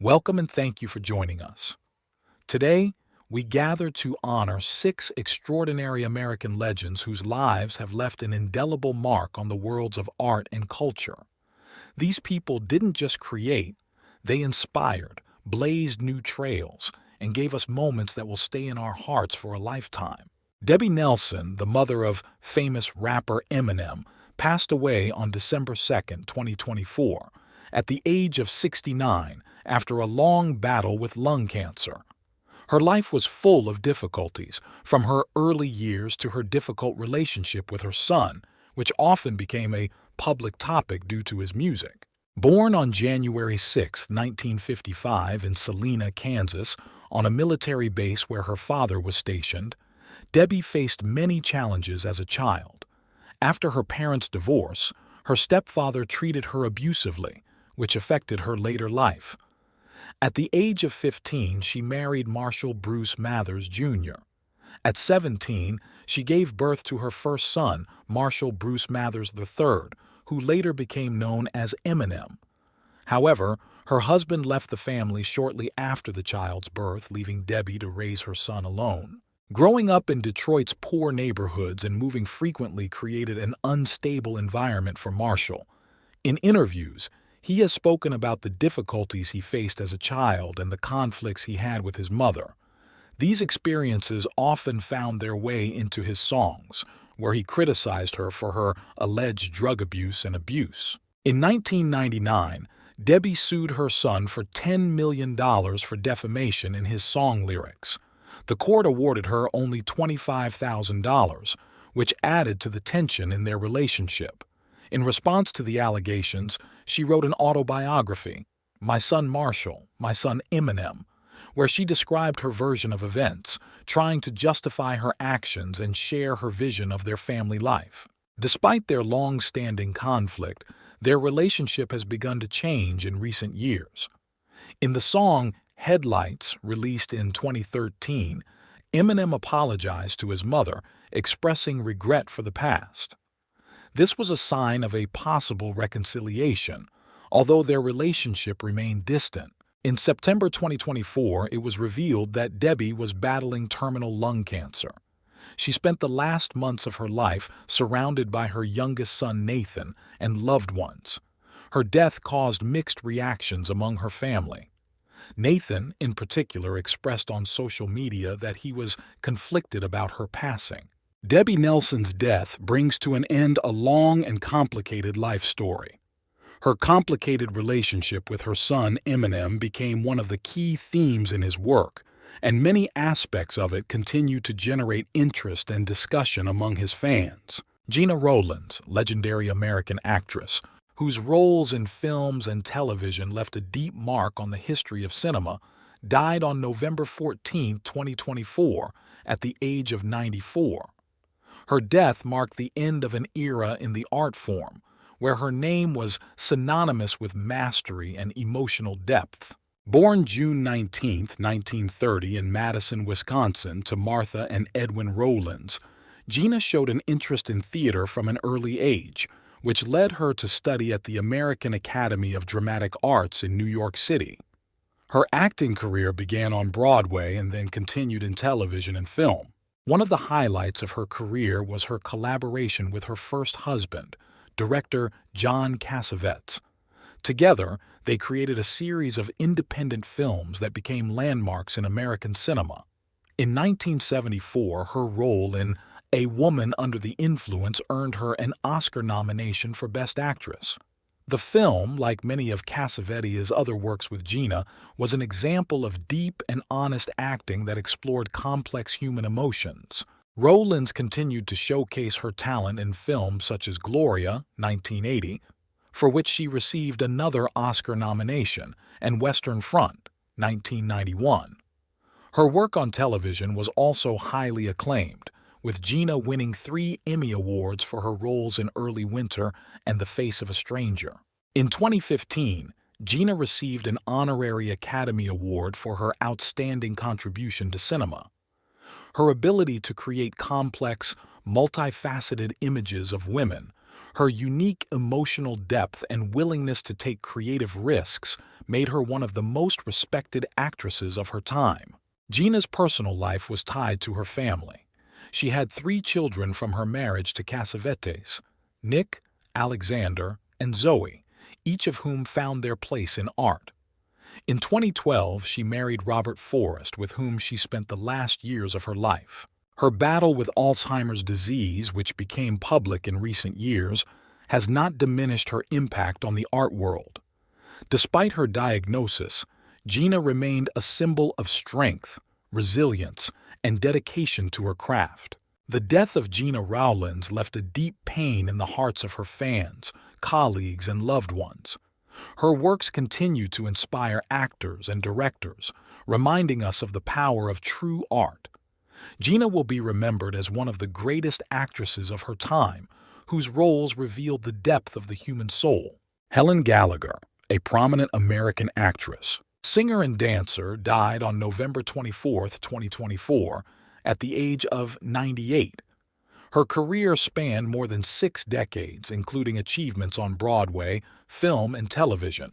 Welcome and thank you for joining us. Today, we gather to honor six extraordinary American legends whose lives have left an indelible mark on the worlds of art and culture. These people didn't just create, they inspired, blazed new trails, and gave us moments that will stay in our hearts for a lifetime. Debbie Nelson, the mother of famous rapper Eminem, passed away on December 2, 2024, at the age of 69 after a long battle with lung cancer. Her life was full of difficulties, from her early years to her difficult relationship with her son, which often became a public topic due to his music. Born on January 6, 1955 in Salina, Kansas, on a military base where her father was stationed, Debbie faced many challenges as a child. After her parents' divorce, her stepfather treated her abusively, which affected her later life. At the age of 15, she married Marshall Bruce Mathers, Jr. At 17, she gave birth to her first son, Marshall Bruce Mathers III, who later became known as Eminem. However, her husband left the family shortly after the child's birth, leaving Debbie to raise her son alone. Growing up in Detroit's poor neighborhoods and moving frequently created an unstable environment for Marshall. In interviews, he has spoken about the difficulties he faced as a child and the conflicts he had with his mother. These experiences often found their way into his songs, where he criticized her for her alleged drug abuse and abuse. In 1999, Debbie sued her son for $10 million for defamation in his song lyrics. The court awarded her only $25,000, which added to the tension in their relationship. In response to the allegations, she wrote an autobiography, My Son Marshall, My Son Eminem, where she described her version of events, trying to justify her actions and share her vision of their family life. Despite their long-standing conflict, their relationship has begun to change in recent years. In the song Headlights, released in 2013, Eminem apologized to his mother, expressing regret for the past. This was a sign of a possible reconciliation, although their relationship remained distant. In September 2024, it was revealed that Debbie was battling terminal lung cancer. She spent the last months of her life surrounded by her youngest son Nathan and loved ones. Her death caused mixed reactions among her family. Nathan, in particular, expressed on social media that he was conflicted about her passing. Debbie Nelson's death brings to an end a long and complicated life story. Her complicated relationship with her son Eminem became one of the key themes in his work, and many aspects of it continue to generate interest and discussion among his fans. Gena Rowlands, legendary American actress, whose roles in films and television left a deep mark on the history of cinema, died on November 14, 2024, at the age of 94. Her death marked the end of an era in the art form, where her name was synonymous with mastery and emotional depth. Born June 19, 1930 in Madison, Wisconsin, to Martha and Edwin Rowlands, Gena showed an interest in theater from an early age, which led her to study at the American Academy of Dramatic Arts in New York City. Her acting career began on Broadway and then continued in television and film. One of the highlights of her career was her collaboration with her first husband, director John Cassavetes. Together, they created a series of independent films that became landmarks in American cinema. In 1974, her role in A Woman Under the Influence earned her an Oscar nomination for Best Actress. The film, like many of Cassavetes' other works with Gena, was an example of deep and honest acting that explored complex human emotions. Rowlands continued to showcase her talent in films such as Gloria, 1980, for which she received another Oscar nomination, and Western Front, 1991. Her work on television was also highly acclaimed, with Gena winning 3 Emmy Awards for her roles in Early Winter and The Face of a Stranger. In 2015, Gena received an honorary Academy Award for her outstanding contribution to cinema. Her ability to create complex, multifaceted images of women, Her unique emotional depth and willingness to take creative risks made her one of the most respected actresses of her time. Gena's personal life was tied to her family. She had 3 children from her marriage to Cassavetes: Nick, Alexander, and Zoe, each of whom found their place in art. In 2012, she married Robert Forrest, with whom she spent the last years of her life. Her battle with Alzheimer's disease, which became public in recent years, has not diminished her impact on the art world. Despite her diagnosis, Gena remained a symbol of strength, resilience, and dedication to her craft. The death of Gena Rowlands left a deep pain in the hearts of her fans, colleagues, and loved ones. Her works continue to inspire actors and directors, reminding us of the power of true art. Gena will be remembered as one of the greatest actresses of her time, whose roles revealed the depth of the human soul. Helen Gallagher, a prominent American actress, singer and dancer, died on November 24, 2024, at the age of 98. Her career spanned more than 6 decades, including achievements on Broadway, film, and television.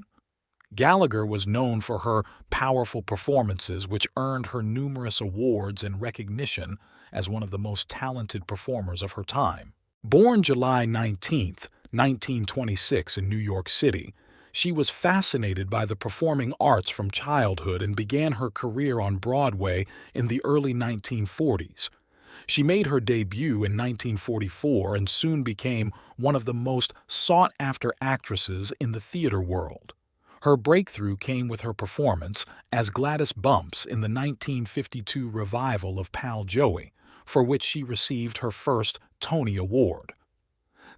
Gallagher was known for her powerful performances, which earned her numerous awards and recognition as one of the most talented performers of her time. Born July 19, 1926 in New York City, she was fascinated by the performing arts from childhood and began her career on Broadway in the early 1940s. She made her debut in 1944 and soon became one of the most sought-after actresses in the theater world. Her breakthrough came with her performance as Gladys Bumps in the 1952 revival of Pal Joey, for which she received her first Tony Award.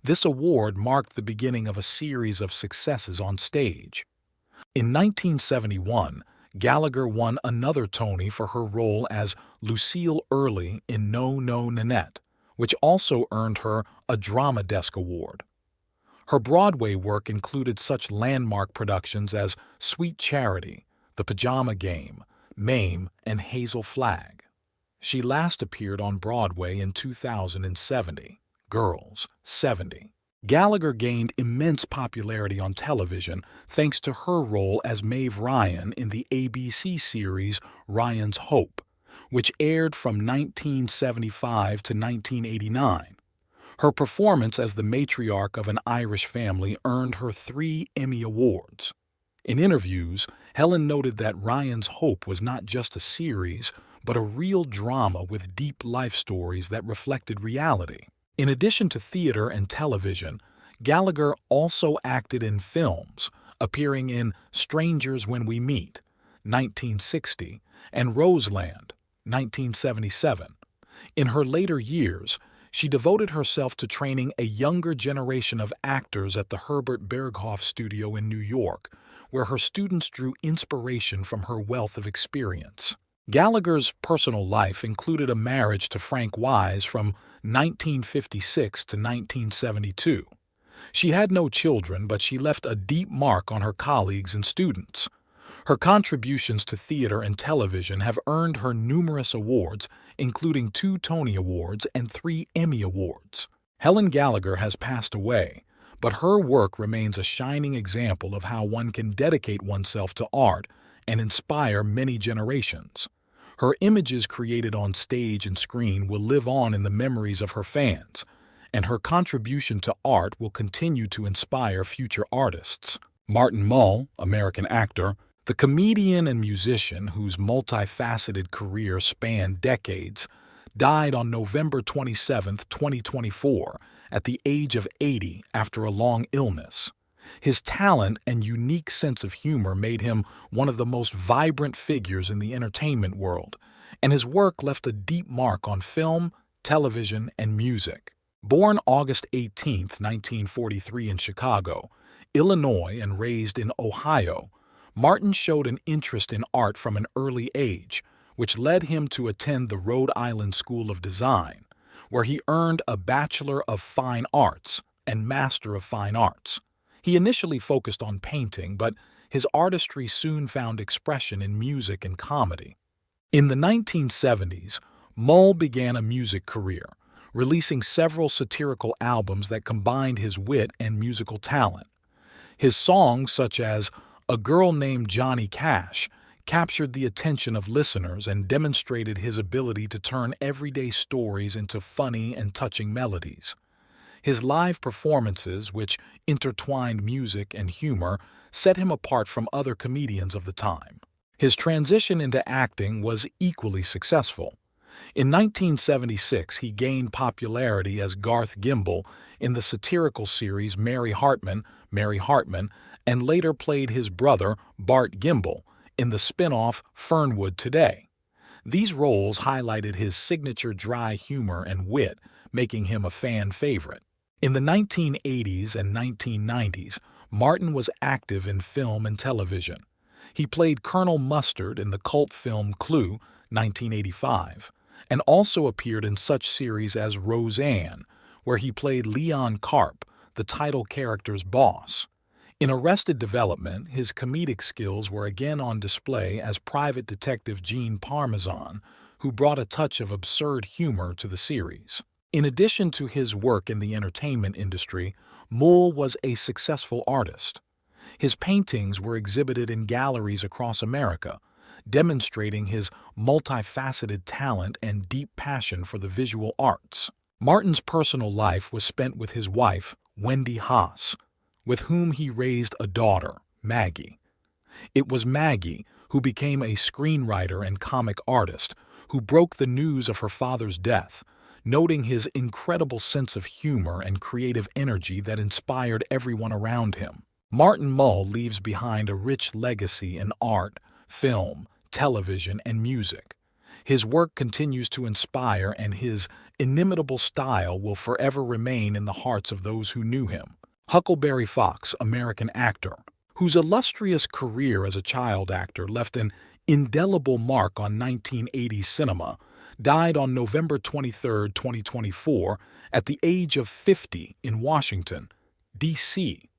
This award marked the beginning of a series of successes on stage. In 1971, Gallagher won another Tony for her role as Lucille Early in No, No, Nanette, which also earned her a Drama Desk Award. Her Broadway work included such landmark productions as Sweet Charity, The Pajama Game, Mame, and Hazel Flag. She last appeared on Broadway in 2070, Girls, 70. Gallagher gained immense popularity on television thanks to her role as Maeve Ryan in the ABC series Ryan's Hope, which aired from 1975 to 1989. Her performance as the matriarch of an Irish family earned her 3 Emmy Awards. In interviews, Helen noted that Ryan's Hope was not just a series, but a real drama with deep life stories that reflected reality. In addition to theater and television, Gallagher also acted in films, appearing in Strangers When We Meet, 1960, and Roseland, 1977. In her later years, she devoted herself to training a younger generation of actors at the Herbert Berghof Studio in New York, where her students drew inspiration from her wealth of experience. Gallagher's personal life included a marriage to Frank Wise from 1956 to 1972. She had no children, but she left a deep mark on her colleagues and students. Her contributions to theater and television have earned her numerous awards, including 2 Tony Awards and 3 Emmy Awards. Helen Gallagher has passed away, but her work remains a shining example of how one can dedicate oneself to art and inspire many generations. Her images created on stage and screen will live on in the memories of her fans, and her contribution to art will continue to inspire future artists. Martin Mull, American actor, the comedian and musician whose multifaceted career spanned decades, died on November 27, 2024, at the age of 80 after a long illness. His talent and unique sense of humor made him one of the most vibrant figures in the entertainment world, and his work left a deep mark on film, television, and music. Born August 18, 1943 in Chicago, Illinois, and raised in Ohio, Martin showed an interest in art from an early age, which led him to attend the Rhode Island School of Design, where he earned a Bachelor of Fine Arts and Master of Fine Arts. He initially focused on painting, but his artistry soon found expression in music and comedy. In the 1970s, Mull began a music career, releasing several satirical albums that combined his wit and musical talent. His songs, such as A Girl Named Johnny Cash, captured the attention of listeners and demonstrated his ability to turn everyday stories into funny and touching melodies. His live performances, which intertwined music and humor, set him apart from other comedians of the time. His transition into acting was equally successful. In 1976, he gained popularity as Garth Gimble in the satirical series Mary Hartman, and later played his brother, Bart Gimble, in the spin-off Fernwood Today. These roles highlighted his signature dry humor and wit, making him a fan favorite. In the 1980s and 1990s, Martin was active in film and television. He played Colonel Mustard in the cult film Clue, 1985, and also appeared in such series as Roseanne, where he played Leon Karp, the title character's boss. In Arrested Development, his comedic skills were again on display as Private Detective Gene Parmesan, who brought a touch of absurd humor to the series. In addition to his work in the entertainment industry, Mull was a successful artist. His paintings were exhibited in galleries across America, demonstrating his multifaceted talent and deep passion for the visual arts. Martin's personal life was spent with his wife, Wendy Haas, with whom he raised a daughter, Maggie. It was Maggie who became a screenwriter and comic artist who broke the news of her father's death, noting his incredible sense of humor and creative energy that inspired everyone around him. Martin Mull leaves behind a rich legacy in art, film, television, and music. His work continues to inspire, and his inimitable style will forever remain in the hearts of those who knew him. Huckleberry Fox, American actor, whose illustrious career as a child actor left an indelible mark on 1980s cinema, died on November 23, 2024, at the age of 50 in Washington, D.C.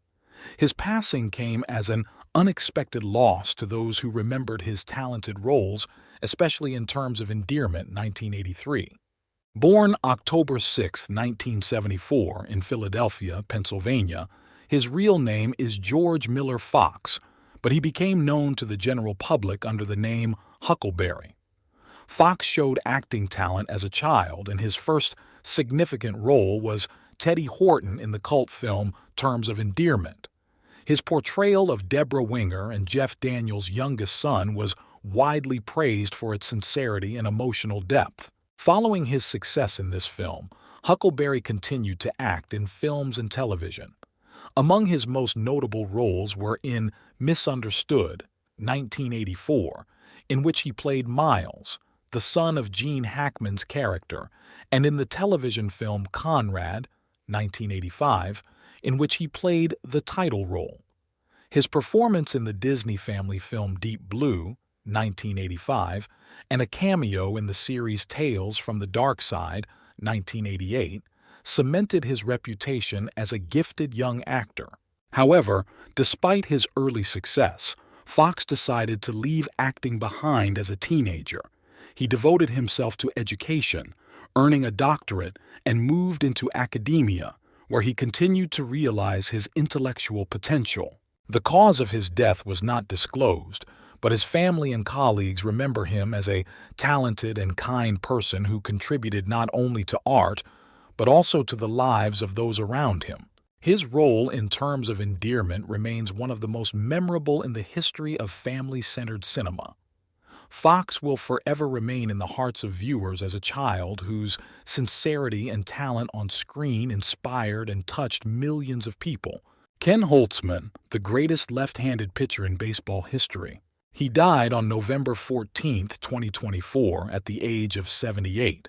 His passing came as an unexpected loss to those who remembered his talented roles, especially in terms of endearment, 1983. Born October 6, 1974, in Philadelphia, Pennsylvania, his real name is George Miller Fox, but he became known to the general public under the name Huckleberry. Fox showed acting talent as a child, and his first significant role was Teddy Horton in the cult film Terms of Endearment. His portrayal of Deborah Winger and Jeff Daniels' youngest son was widely praised for its sincerity and emotional depth. Following his success in this film, Huckleberry continued to act in films and television. Among his most notable roles were in Misunderstood, 1984, in which he played Miles, the son of Gene Hackman's character, and in the television film Conrad, 1985, in which he played the title role. His performance in the Disney family film Deep Blue, 1985, and a cameo in the series Tales from the Dark Side, 1988, cemented his reputation as a gifted young actor. However, despite his early success, Fox decided to leave acting behind as a teenager. He devoted himself to education, earning a doctorate, and moved into academia, where he continued to realize his intellectual potential. The cause of his death was not disclosed, but his family and colleagues remember him as a talented and kind person who contributed not only to art, but also to the lives of those around him. His role in Terms of Endearment remains one of the most memorable in the history of family-centered cinema. Fox will forever remain in the hearts of viewers as a child whose sincerity and talent on screen inspired and touched millions of people. Ken Holtzman, the greatest left-handed pitcher in baseball history. He died on November 14, 2024, at the age of 78.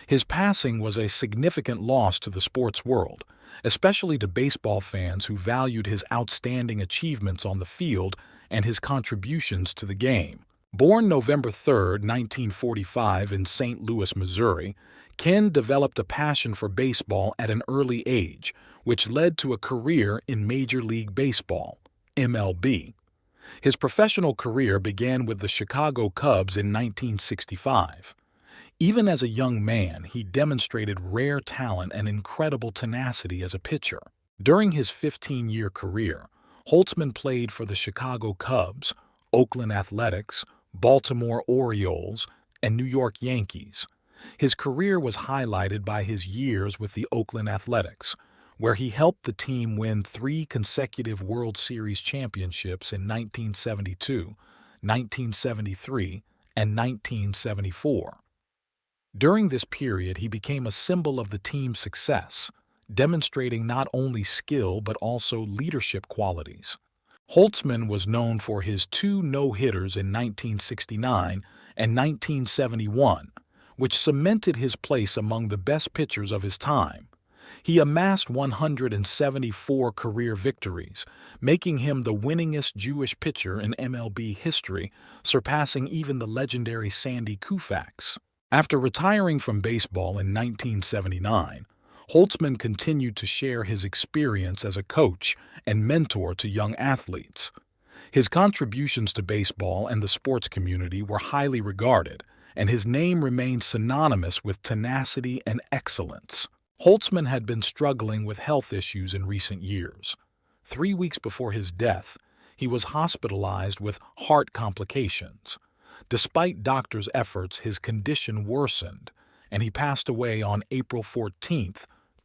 His passing was a significant loss to the sports world, especially to baseball fans who valued his outstanding achievements on the field and his contributions to the game. Born November 3, 1945 in St. Louis, Missouri, Ken developed a passion for baseball at an early age, which led to a career in Major League Baseball, MLB. His professional career began with the Chicago Cubs in 1965. Even as a young man, he demonstrated rare talent and incredible tenacity as a pitcher. During his 15-year career, Holtzman played for the Chicago Cubs, Oakland Athletics, Baltimore Orioles, and New York Yankees. His career was highlighted by his years with the Oakland Athletics, where he helped the team win 3 consecutive World Series championships in 1972, 1973, and 1974. During this period, he became a symbol of the team's success, demonstrating not only skill but also leadership qualities. Holtzman was known for his 2 no-hitters in 1969 and 1971, which cemented his place among the best pitchers of his time. He amassed 174 career victories, making him the winningest Jewish pitcher in MLB history, surpassing even the legendary Sandy Koufax. After retiring from baseball in 1979, Holtzman continued to share his experience as a coach and mentor to young athletes. His contributions to baseball and the sports community were highly regarded, and his name remained synonymous with tenacity and excellence. Holtzman had been struggling with health issues in recent years. 3 weeks before his death, he was hospitalized with heart complications. Despite doctors' efforts, his condition worsened, and he passed away on April 14,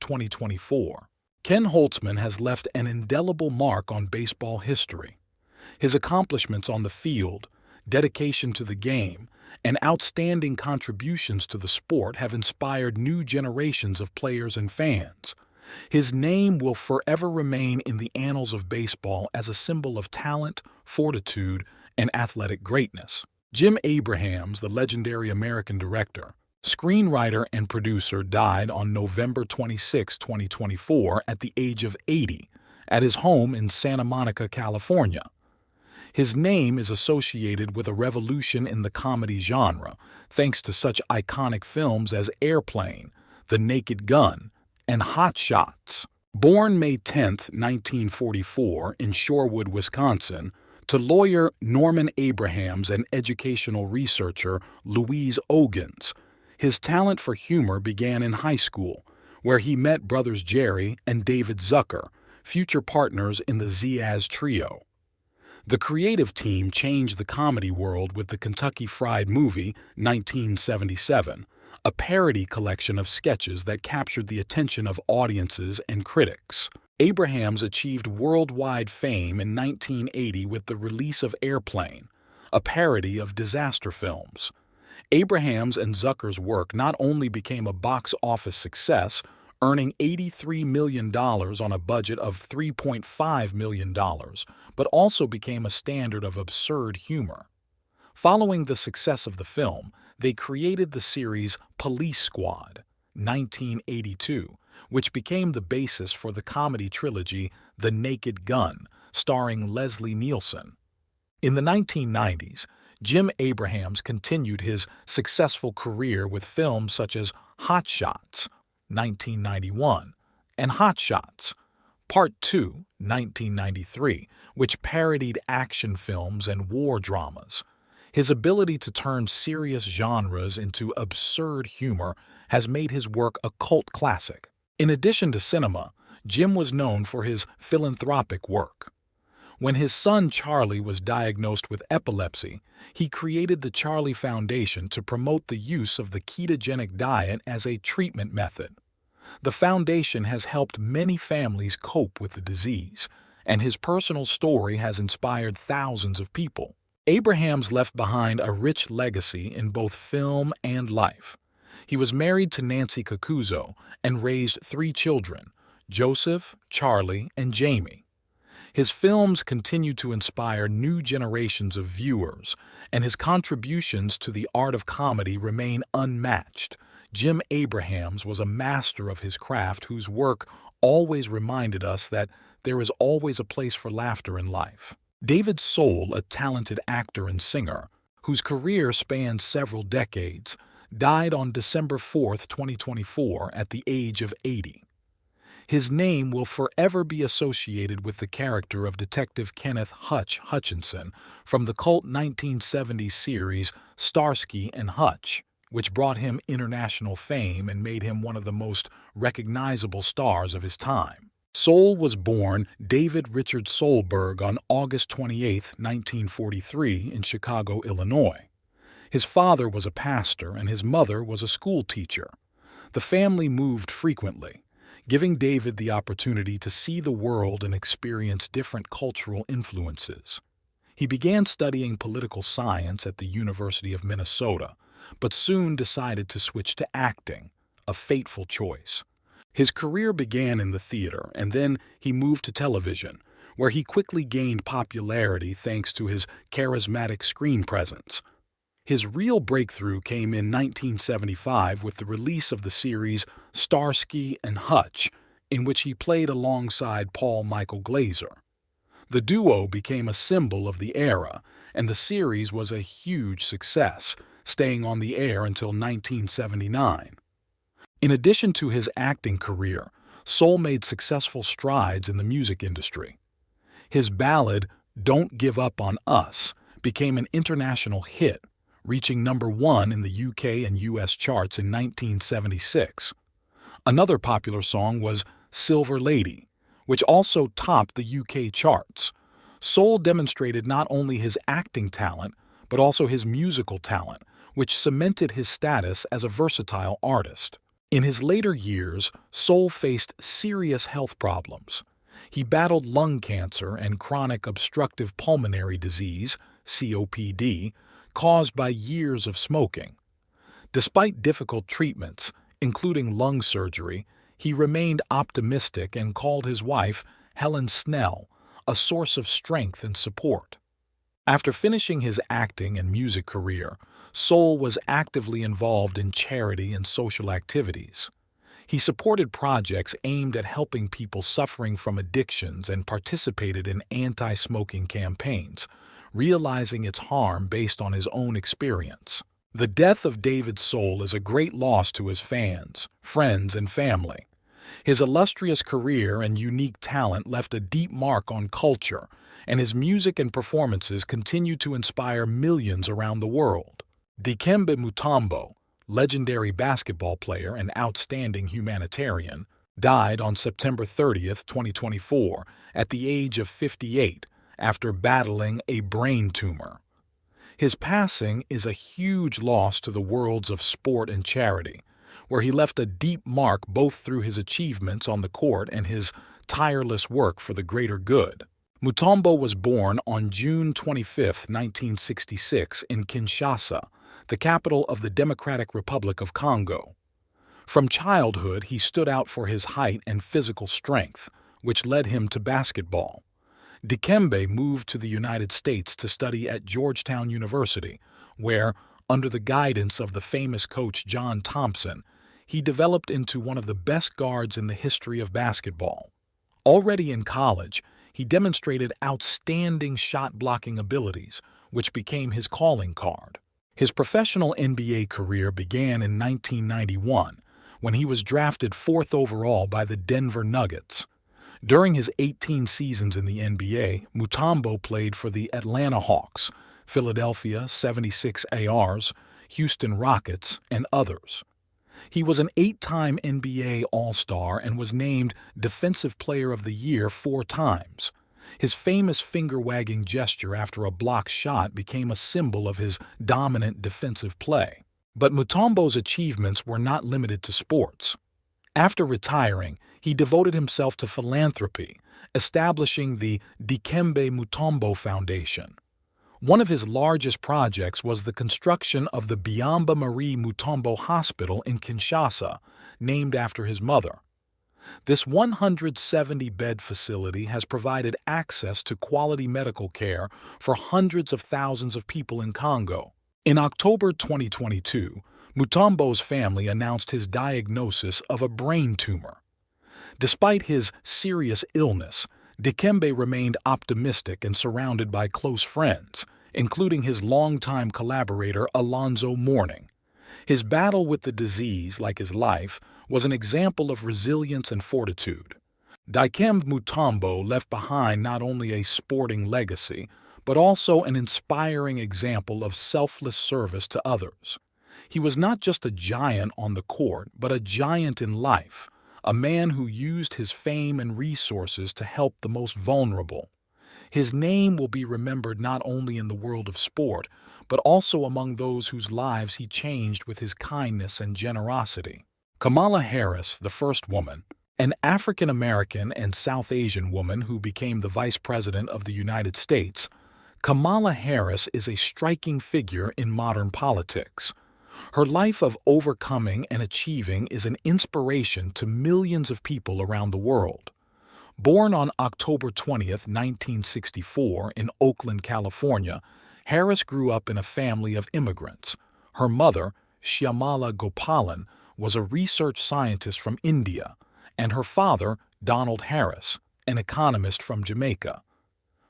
2024. Ken Holtzman has left an indelible mark on baseball history. His accomplishments on the field, dedication to the game, and outstanding contributions to the sport have inspired new generations of players and fans. His name will forever remain in the annals of baseball as a symbol of talent, fortitude, and athletic greatness. Jim Abrahams, the legendary American director, screenwriter, and producer, died on November 26, 2024, at the age of 80, at his home in Santa Monica, California. His name is associated with a revolution in the comedy genre, thanks to such iconic films as Airplane, The Naked Gun, and Hot Shots. Born May 10, 1944, in Shorewood, Wisconsin, to lawyer Norman Abrahams and educational researcher Louise Ogans, his talent for humor began in high school, where he met brothers Jerry and David Zucker, future partners in the Zaz Trio. The creative team changed the comedy world with the Kentucky Fried Movie, 1977, a parody collection of sketches that captured the attention of audiences and critics. Abrahams achieved worldwide fame in 1980 with the release of Airplane, a parody of disaster films. Abrahams and Zucker's work not only became a box office success, earning $83 million on a budget of $3.5 million, but also became a standard of absurd humor. Following the success of the film, they created the series Police Squad, 1982, which became the basis for the comedy trilogy The Naked Gun, starring Leslie Nielsen. In the 1990s, Jim Abrahams continued his successful career with films such as Hot Shots, 1991, and Hot Shots, Part 2, 1993, which parodied action films and war dramas. His ability to turn serious genres into absurd humor has made his work a cult classic. In addition to cinema, Jim was known for his philanthropic work. When his son Charlie was diagnosed with epilepsy, he created the Charlie Foundation to promote the use of the ketogenic diet as a treatment method. The foundation has helped many families cope with the disease, and his personal story has inspired thousands of people. Abrahams left behind a rich legacy in both film and life. He was married to Nancy Cocuzzo and raised 3 children, Joseph, Charlie, and Jamie. His films continue to inspire new generations of viewers, and his contributions to the art of comedy remain unmatched. Jim Abrahams was a master of his craft whose work always reminded us that there is always a place for laughter in life. David Soul, a talented actor and singer, whose career spans several decades, died on December 4, 2024, at the age of 80. His name will forever be associated with the character of Detective Kenneth Hutch Hutchinson from the cult 1970s series Starsky and Hutch, which brought him international fame and made him one of the most recognizable stars of his time. Soul was born David Richard Solberg on August 28, 1943, in Chicago, Illinois. His father was a pastor and his mother was a school teacher. The family moved frequently, giving David the opportunity to see the world and experience different cultural influences. He began studying political science at the University of Minnesota, but soon decided to switch to acting, a fateful choice. His career began in the theater, and then he moved to television, where he quickly gained popularity thanks to his charismatic screen presence. His real breakthrough came in 1975 with the release of the series Starsky and Hutch, in which he played alongside Paul Michael Glaser. The duo became a symbol of the era, and the series was a huge success, staying on the air until 1979. In addition to his acting career, Soul made successful strides in the music industry. His ballad, "Don't Give Up on Us," became an international hit, reaching #1 in the UK and US charts in 1976. Another popular song was "Silver Lady," which also topped the UK charts. Soul demonstrated not only his acting talent, but also his musical talent, which cemented his status as a versatile artist. In his later years, Soul faced serious health problems. He battled lung cancer and chronic obstructive pulmonary disease, COPD, caused by years of smoking. Despite difficult treatments, including lung surgery, he remained optimistic and called his wife, Helen Snell, a source of strength and support. After finishing his acting and music career, Soul was actively involved in charity and social activities. He supported projects aimed at helping people suffering from addictions and participated in anti-smoking campaigns, realizing its harm based on his own experience. The death of David Soul is a great loss to his fans, friends, and family. His illustrious career and unique talent left a deep mark on culture, and his music and performances continue to inspire millions around the world. Dikembe Mutombo, legendary basketball player and outstanding humanitarian, died on September 30, 2024, at the age of 58, after battling a brain tumor. His passing is a huge loss to the worlds of sport and charity, where he left a deep mark both through his achievements on the court and his tireless work for the greater good. Mutombo was born on June 25, 1966, in Kinshasa, the capital of the Democratic Republic of Congo. From childhood, he stood out for his height and physical strength, which led him to basketball. Dikembe moved to the United States to study at Georgetown University, where, under the guidance of the famous coach John Thompson, he developed into one of the best guards in the history of basketball. Already in college, he demonstrated outstanding shot-blocking abilities, which became his calling card. His professional NBA career began in 1991, when he was drafted 4th overall by the Denver Nuggets. During his 18 seasons in the NBA, Mutombo played for the Atlanta Hawks, Philadelphia 76ers, Houston Rockets, and others. He was an 8-time NBA All-Star and was named Defensive Player of the Year 4 times. His famous finger-wagging gesture after a blocked shot became a symbol of his dominant defensive play. But Mutombo's achievements were not limited to sports. After retiring, he devoted himself to philanthropy, establishing the Dikembe Mutombo Foundation. One of his largest projects was the construction of the Biamba Marie Mutombo Hospital in Kinshasa, named after his mother. This 170-bed facility has provided access to quality medical care for hundreds of thousands of people in Congo. In October 2022, Mutombo's family announced his diagnosis of a brain tumor. Despite his serious illness, Dikembe remained optimistic and surrounded by close friends, including his longtime collaborator Alonzo Mourning. His battle with the disease, like his life, was an example of resilience and fortitude. Dikembe Mutombo left behind not only a sporting legacy, but also an inspiring example of selfless service to others. He was not just a giant on the court, but a giant in life, a man who used his fame and resources to help the most vulnerable. His name will be remembered not only in the world of sport, but also among those whose lives he changed with his kindness and generosity. Kamala Harris, the first woman, an African-American and South Asian woman who became the Vice President of the United States, Kamala Harris is a striking figure in modern politics. Her life of overcoming and achieving is an inspiration to millions of people around the world. Born on October 20, 1964, in Oakland, California, Harris grew up in a family of immigrants. Her mother, Shyamala Gopalan, was a research scientist from India, and her father, Donald Harris, an economist from Jamaica.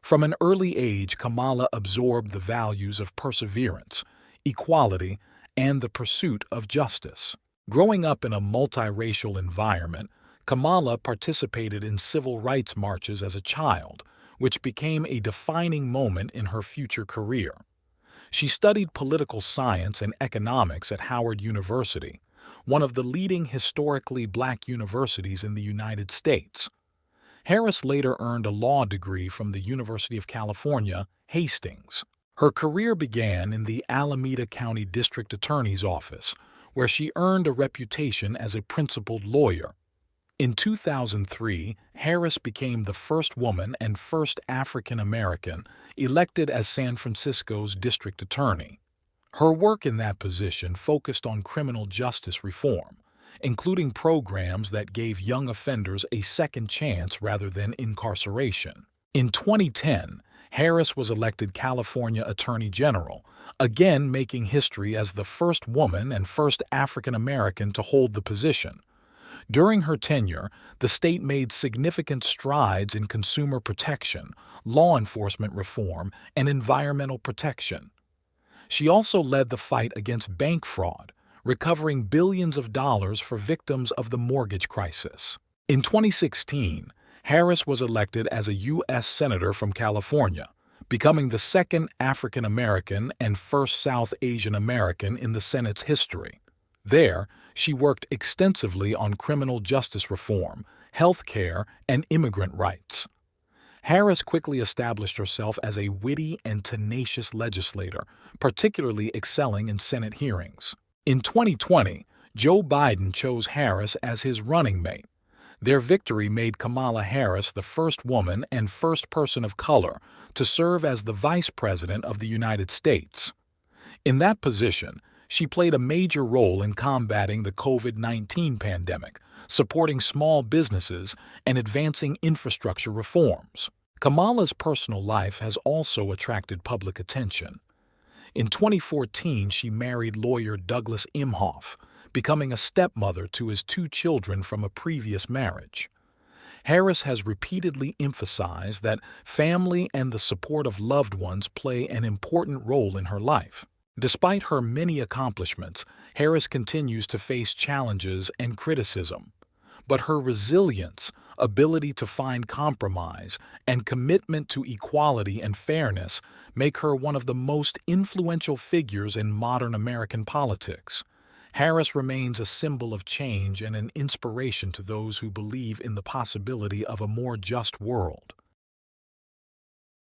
From an early age, Kamala absorbed the values of perseverance, equality, and the pursuit of justice. Growing up in a multiracial environment, Kamala participated in civil rights marches as a child, which became a defining moment in her future career. She studied political science and economics at Howard University, one of the leading historically black universities in the United States. Harris later earned a law degree from the University of California, Hastings. Her career began in the Alameda County District Attorney's Office, where she earned a reputation as a principled lawyer. In 2003, Harris became the first woman and first African American elected as San Francisco's district attorney. Her work in that position focused on criminal justice reform, including programs that gave young offenders a second chance rather than incarceration. In 2010, Harris was elected California Attorney General, again making history as the first woman and first African American to hold the position. During her tenure, the state made significant strides in consumer protection, law enforcement reform, and environmental protection. She also led the fight against bank fraud, recovering billions of dollars for victims of the mortgage crisis. In 2016, Harris was elected as a U.S. Senator from California, becoming the second African American and first South Asian American in the Senate's history. There, she worked extensively on criminal justice reform, health care, and immigrant rights. Harris quickly established herself as a witty and tenacious legislator, particularly excelling in Senate hearings. In 2020, Joe Biden chose Harris as his running mate. Their victory made Kamala Harris the first woman and first person of color to serve as the Vice President of the United States. In that position, she played a major role in combating the COVID-19 pandemic, supporting small businesses, and advancing infrastructure reforms. Kamala's personal life has also attracted public attention. In 2014, she married lawyer Douglas Imhoff, becoming a stepmother to his 2 children from a previous marriage. Harris has repeatedly emphasized that family and the support of loved ones play an important role in her life. Despite her many accomplishments, Harris continues to face challenges and criticism. But her resilience, ability to find compromise, and commitment to equality and fairness make her one of the most influential figures in modern American politics. Harris remains a symbol of change and an inspiration to those who believe in the possibility of a more just world.